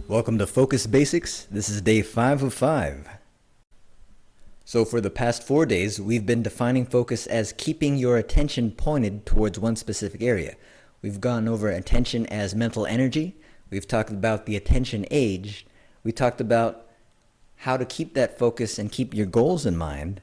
Welcome to Focus Basics. This is day 5 of 5. So for the past 4 days, we've been defining focus as keeping your attention pointed towards one specific area. We've gone over attention as mental energy. We've talked about the attention age. We talked about how to keep that focus and keep your goals in mind.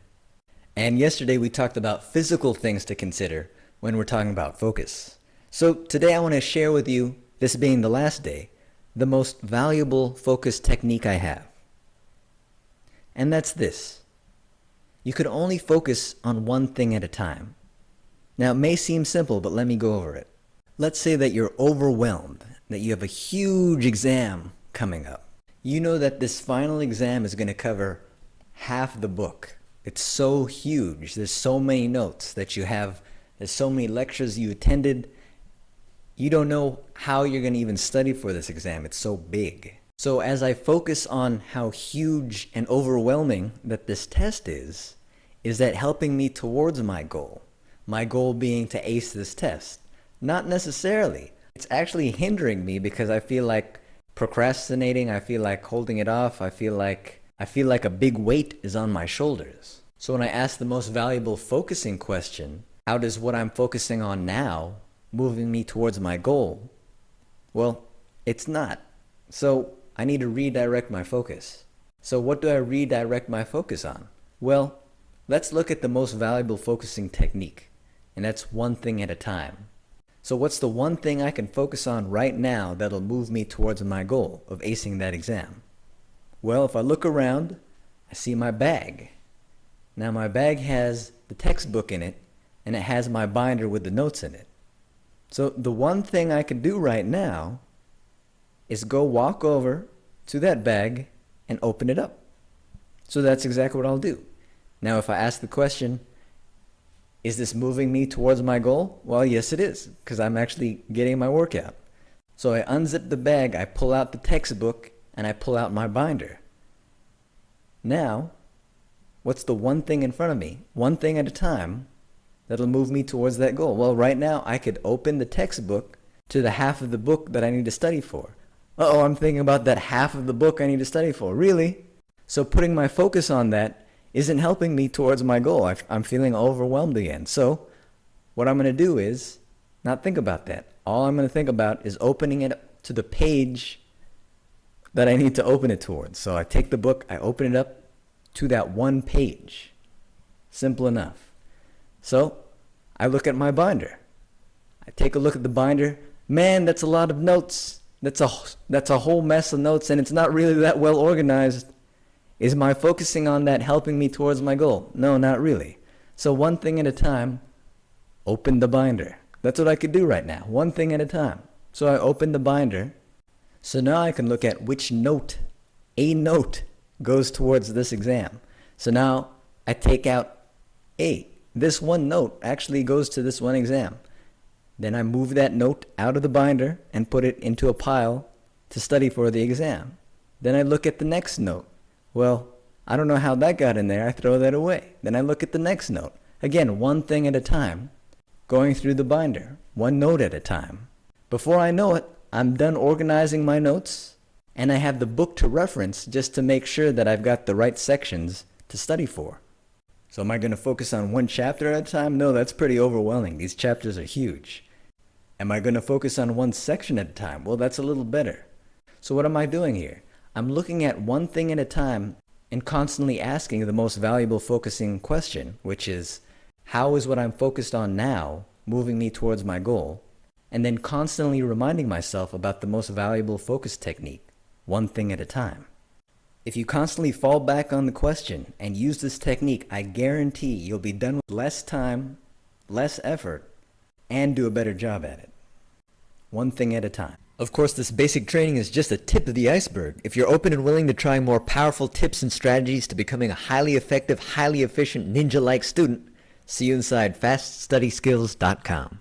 And yesterday we talked about physical things to consider when we're talking about focus. So today I want to share with you, this being the last day, the most valuable focus technique I have. And that's this. You could only focus on one thing at a time. Now it may seem simple, but let me go over it. Let's say that you're overwhelmed, that you have a huge exam coming up. You know that this final exam is going to cover half the book. It's so huge. There's so many notes that you have. There's so many lectures you attended. You don't know how you're going to even study for this exam. It's so big. So as I focus on how huge and overwhelming that this test is that helping me towards my goal? My goal being to ace this test? Not necessarily. It's actually hindering me because I feel like procrastinating. I feel like holding it off. I feel like a big weight is on my shoulders. So when I ask the most valuable focusing question, how does what I'm focusing on now moving me towards my goal? Well, it's not. So I need to redirect my focus. So what do I redirect my focus on? Well, let's look at the most valuable focusing technique, and that's one thing at a time. So what's the one thing I can focus on right now that'll move me towards my goal of acing that exam? Well, if I look around, I see my bag. Now my bag has the textbook in it, and it has my binder with the notes in it. So the one thing I can do right now is go walk over to that bag and open it up. So that's exactly what I'll do. Now if I ask the question, is this moving me towards my goal? Well, yes it is, because I'm actually getting my workout. So I unzip the bag, I pull out the textbook, and I pull out my binder. Now, what's the one thing in front of me? One thing at a time that'll move me towards that goal. Well, right now I could open the textbook to the half of the book that I need to study for. Uh-oh, I'm thinking about that half of the book I need to study for. Really? So putting my focus on that isn't helping me towards my goal. I'm feeling overwhelmed again. So what I'm going to do is not think about that. All I'm going to think about is opening it up to the page that I need to open it towards. So I take the book, I open it up to that one page. Simple enough. So I look at my binder. I take a look at the binder. Man, that's a lot of notes. That's a whole mess of notes, and it's not really that well organized. Is my focusing on that helping me towards my goal? No, not really. So one thing at a time, open the binder. That's what I could do right now, one thing at a time. So I open the binder. So now I can look at which note, a note, goes towards this exam. So now I take out A. This one note actually goes to this one exam. Then I move that note out of the binder and put it into a pile to study for the exam. Then I look at the next note. Well, I don't know how that got in there. I throw that away. Then I look at the next note. Again, one thing at a time, going through the binder, one note at a time. Before I know it, I'm done organizing my notes, and I have the book to reference just to make sure that I've got the right sections to study for. So am I going to focus on one chapter at a time? No, that's pretty overwhelming. These chapters are huge. Am I going to focus on one section at a time? Well, that's a little better. So what am I doing here? I'm looking at one thing at a time and constantly asking the most valuable focusing question, which is, how is what I'm focused on now moving me towards my goal? And then constantly reminding myself about the most valuable focus technique, one thing at a time. If you constantly fall back on the question and use this technique, I guarantee you'll be done with less time, less effort, and do a better job at it. One thing at a time. Of course, this basic training is just a tip of the iceberg. If you're open and willing to try more powerful tips and strategies to becoming a highly effective, highly efficient, ninja-like student, see you inside FastStudySkills.com.